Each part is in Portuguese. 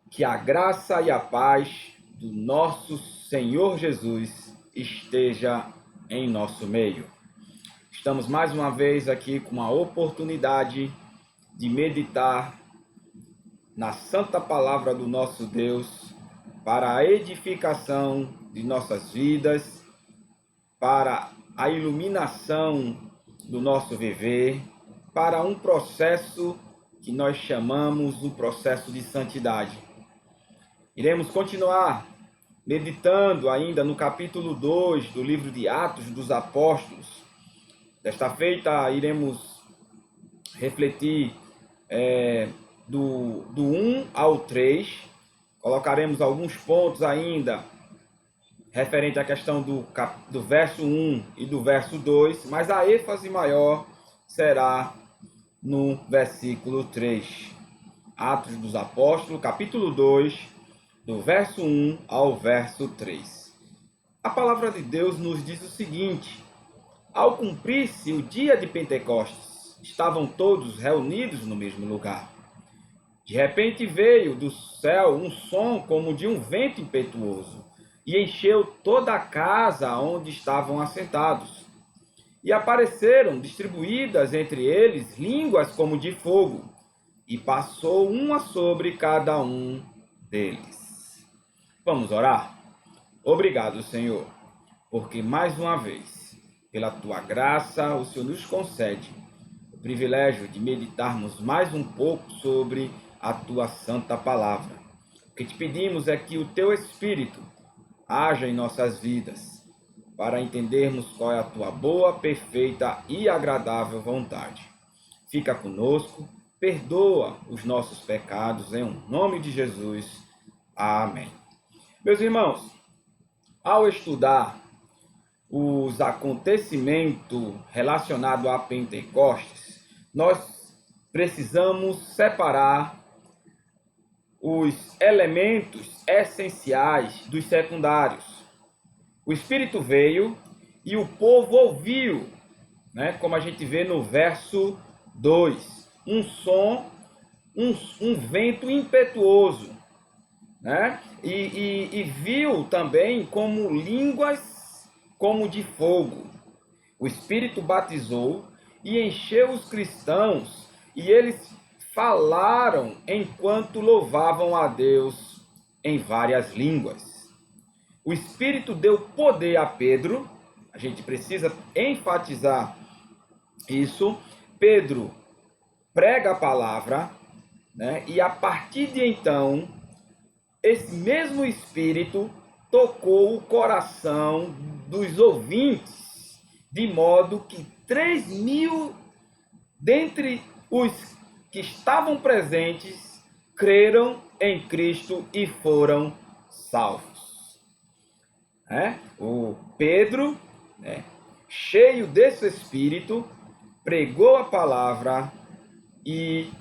Que a graça e a paz do nosso Senhor Jesus esteja em nosso meio. Estamos mais uma vez aqui com a oportunidade de meditar na santa palavra do nosso Deus para a edificação de nossas vidas, para a iluminação do nosso viver, para um processo que nós chamamos o processo de santidade. Iremos continuar meditando ainda no capítulo 2 do livro de Atos dos Apóstolos. Desta feita, iremos refletir do 1 ao 3. Colocaremos alguns pontos ainda referente à questão do verso 1 e do verso 2, mas a ênfase maior será no versículo 3. Atos dos Apóstolos, capítulo 2, do verso 1 ao verso 3. A palavra de Deus nos diz o seguinte: ao cumprir-se o dia de Pentecostes, estavam todos reunidos no mesmo lugar. De repente veio do céu um som como de um vento impetuoso, e encheu toda a casa onde estavam assentados. E apareceram distribuídas entre eles línguas como de fogo, e passou uma sobre cada um deles. Vamos orar? Obrigado, Senhor, porque mais uma vez, pela Tua graça, o Senhor nos concede o privilégio de meditarmos mais um pouco sobre a Tua santa palavra. O que te pedimos é que o Teu Espírito haja em nossas vidas, para entendermos qual é a Tua boa, perfeita e agradável vontade. Fica conosco, perdoa os nossos pecados, em nome de Jesus. Amém. Meus irmãos, ao estudar os acontecimentos relacionados a Pentecostes, nós precisamos separar os elementos essenciais dos secundários. O Espírito veio e o povo ouviu, como a gente vê no verso 2, um som, um vento impetuoso. E viu também como línguas como de fogo. O Espírito batizou e encheu os cristãos, e eles falaram enquanto louvavam a Deus em várias línguas. O Espírito deu poder a Pedro, a gente precisa enfatizar isso. Pedro prega a palavra, e a partir de então, esse mesmo Espírito tocou o coração dos ouvintes, de modo que 3.000 dentre os que estavam presentes creram em Cristo e foram salvos. O Pedro, cheio desse Espírito, pregou a palavra e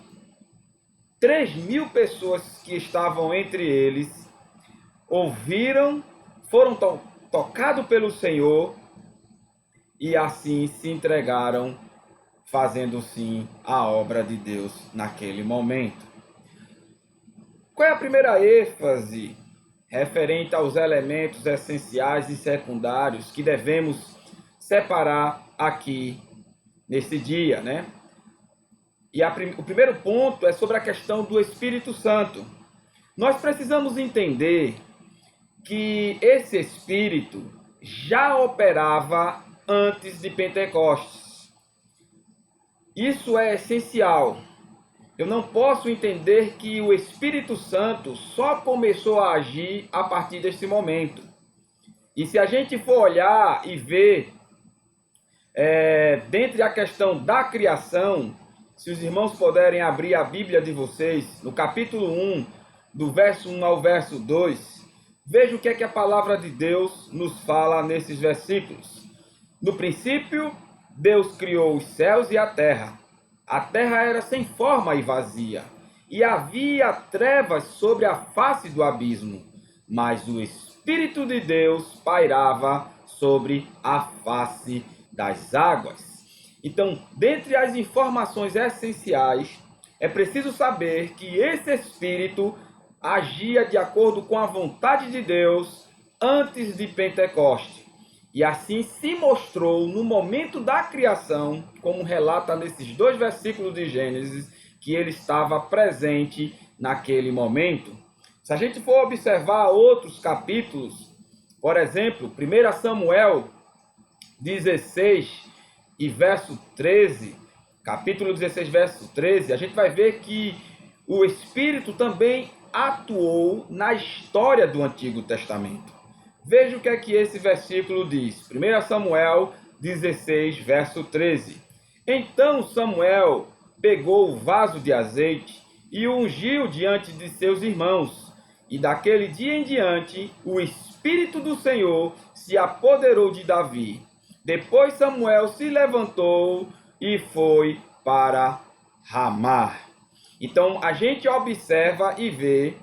3.000 pessoas que estavam entre eles ouviram, foram tocados pelo Senhor e assim se entregaram, fazendo sim a obra de Deus naquele momento. Qual é a primeira ênfase referente aos elementos essenciais e secundários que devemos separar aqui nesse dia, E o primeiro ponto é sobre a questão do Espírito Santo. Nós precisamos entender que esse Espírito já operava antes de Pentecostes. Isso é essencial. Eu não posso entender que o Espírito Santo só começou a agir a partir desse momento. E se a gente for olhar e ver, dentre a questão da criação, se os irmãos puderem abrir a Bíblia de vocês, no capítulo 1, do verso 1 ao verso 2, veja o que é que a palavra de Deus nos fala nesses versículos. No princípio, Deus criou os céus e a terra. A terra era sem forma e vazia, e havia trevas sobre a face do abismo, mas o Espírito de Deus pairava sobre a face das águas. Então, dentre as informações essenciais, é preciso saber que esse Espírito agia de acordo com a vontade de Deus antes de Pentecoste. E assim se mostrou no momento da criação, como relata nesses 2 versículos de Gênesis, que ele estava presente naquele momento. Se a gente for observar outros capítulos, por exemplo, 1 Samuel 16 e verso 13, capítulo 16, verso 13, a gente vai ver que o Espírito também atuou na história do Antigo Testamento. Veja o que é que esse versículo diz. 1 Samuel 16, verso 13. Então Samuel pegou o vaso de azeite e o ungiu diante de seus irmãos. E daquele dia em diante, o Espírito do Senhor se apoderou de Davi. Depois Samuel se levantou e foi para Ramá. Então a gente observa e vê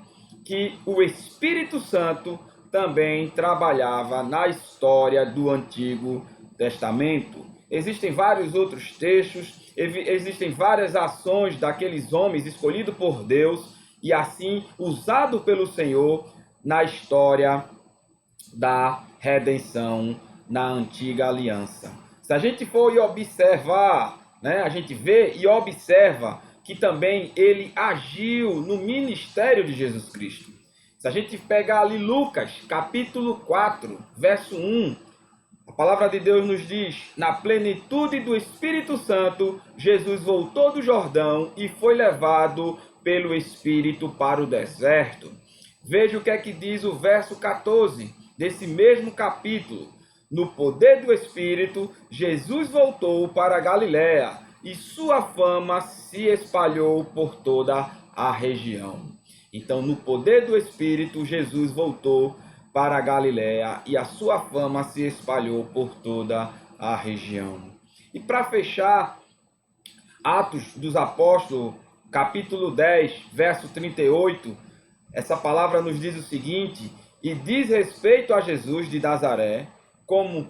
que o Espírito Santo também trabalhava na história do Antigo Testamento. Existem vários outros textos, existem várias ações daqueles homens escolhidos por Deus e assim usado pelo Senhor na história da redenção na antiga aliança. Se a gente for e observar, a gente vê e observa que também ele agiu no ministério de Jesus Cristo. Se a gente pegar ali Lucas, capítulo 4, verso 1, a palavra de Deus nos diz: na plenitude do Espírito Santo, Jesus voltou do Jordão e foi levado pelo Espírito para o deserto. Veja o que é que diz o verso 14 desse mesmo capítulo. No poder do Espírito, Jesus voltou para a Galiléia e sua fama se espalhou por toda a região. Então, no poder do Espírito, Jesus voltou para a Galiléia e a sua fama se espalhou por toda a região. E para fechar, Atos dos Apóstolos, capítulo 10, verso 38, essa palavra nos diz o seguinte: e diz respeito a Jesus de Nazaré, como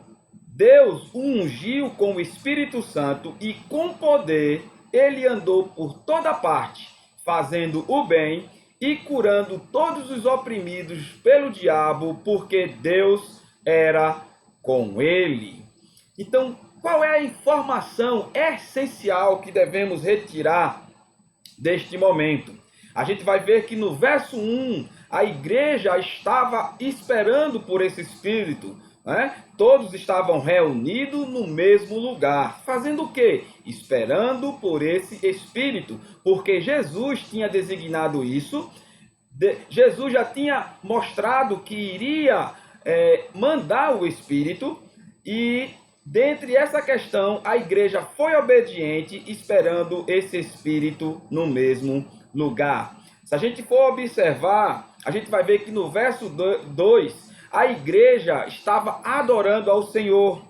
Deus o ungiu com o Espírito Santo e com poder, ele andou por toda parte, fazendo o bem e curando todos os oprimidos pelo diabo, porque Deus era com ele. Então, qual é a informação essencial que devemos retirar deste momento? A gente vai ver que no verso 1, a igreja estava esperando por esse Espírito, Todos estavam reunidos no mesmo lugar. Fazendo o quê? Esperando por esse Espírito. Porque Jesus tinha designado isso. Jesus já tinha mostrado que iria mandar o Espírito. E dentre essa questão, a igreja foi obediente, esperando esse Espírito no mesmo lugar. Se a gente for observar, a gente vai ver que no verso 2, a igreja estava adorando ao Senhor.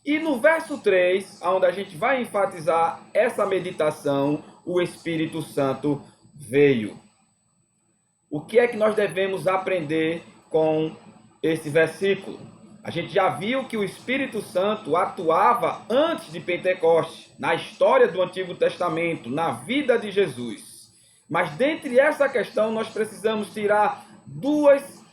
E no verso 3, onde a gente vai enfatizar essa meditação, o Espírito Santo veio. O que é que nós devemos aprender com esse versículo? A gente já viu que o Espírito Santo atuava antes de Pentecostes, na história do Antigo Testamento, na vida de Jesus. Mas dentre essa questão, nós precisamos tirar duas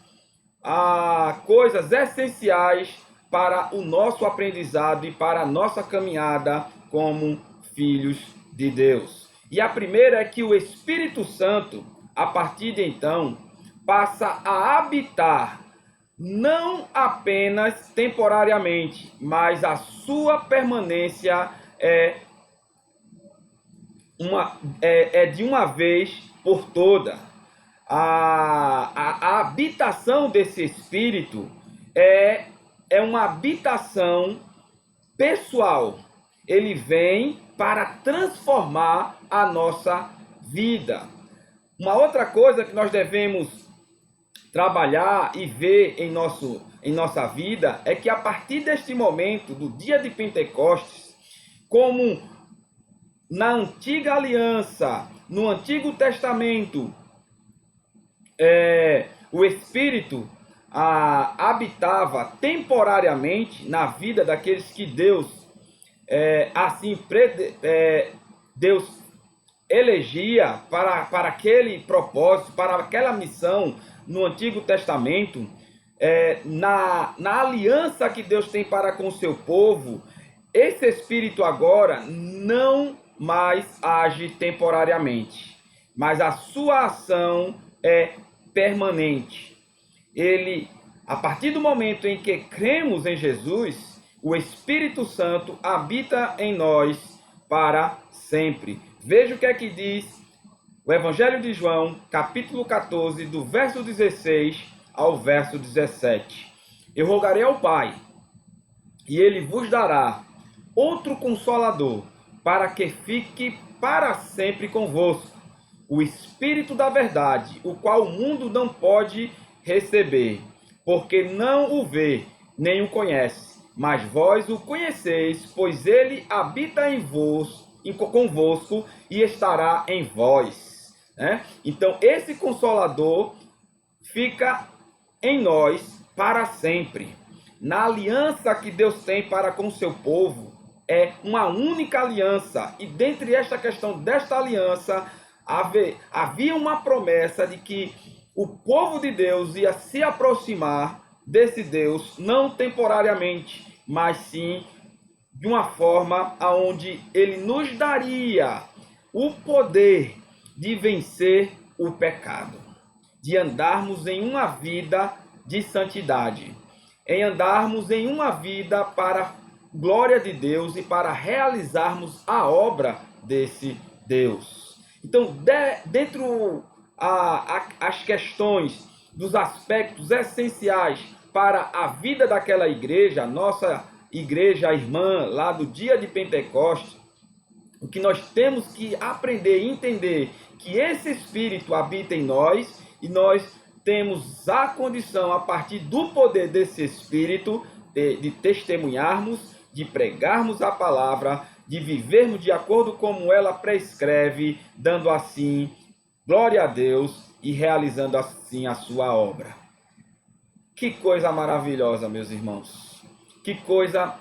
coisas essenciais para o nosso aprendizado e para a nossa caminhada como filhos de Deus. E a primeira é que o Espírito Santo, a partir de então, passa a habitar não apenas temporariamente, mas a sua permanência é de uma vez por toda. A habitação desse Espírito é uma habitação pessoal. Ele vem para transformar a nossa vida. Uma outra coisa que nós devemos trabalhar e ver em nossa vida é que a partir deste momento, do dia de Pentecostes, como na antiga aliança, no Antigo Testamento, o Espírito habitava temporariamente na vida daqueles que Deus Deus elegia para aquele propósito, para aquela missão no Antigo Testamento, na aliança que Deus tem para com o seu povo, esse Espírito agora não mais age temporariamente, mas a sua ação é permanente. Ele, a partir do momento em que cremos em Jesus, o Espírito Santo habita em nós para sempre. Veja o que é que diz o Evangelho de João, capítulo 14, do verso 16 ao verso 17. Eu rogarei ao Pai, e ele vos dará outro Consolador, para que fique para sempre convosco, o Espírito da verdade, o qual o mundo não pode receber, porque não o vê, nem o conhece. Mas vós o conheceis, pois ele habita em vós, convosco, e estará em vós. Então, esse Consolador fica em nós para sempre. Na aliança que Deus tem para com o seu povo, é uma única aliança. E dentre esta questão desta aliança, havia uma promessa de que o povo de Deus ia se aproximar desse Deus, não temporariamente, mas sim de uma forma onde ele nos daria o poder de vencer o pecado, de andarmos em uma vida de santidade, em andarmos em uma vida para a glória de Deus e para realizarmos a obra desse Deus. Então, dentro as questões dos aspectos essenciais para a vida daquela igreja, nossa igreja irmã lá do dia de Pentecostes, o que nós temos que aprender e entender que esse Espírito habita em nós e nós temos a condição, a partir do poder desse Espírito, de testemunharmos, de pregarmos a palavra, de vivermos de acordo como ela prescreve, dando assim glória a Deus e realizando assim a sua obra. Que coisa maravilhosa, meus irmãos. Que coisa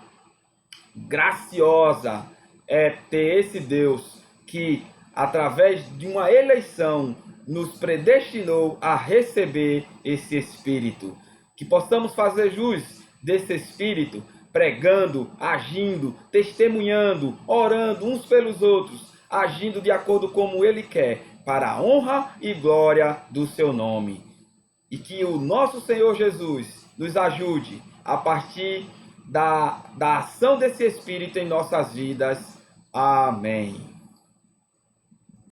graciosa é ter esse Deus que, através de uma eleição, nos predestinou a receber esse Espírito. Que possamos fazer jus desse Espírito, pregando, agindo, testemunhando, orando uns pelos outros, agindo de acordo como Ele quer, para a honra e glória do seu nome. E que o nosso Senhor Jesus nos ajude a partir da ação desse Espírito em nossas vidas. Amém.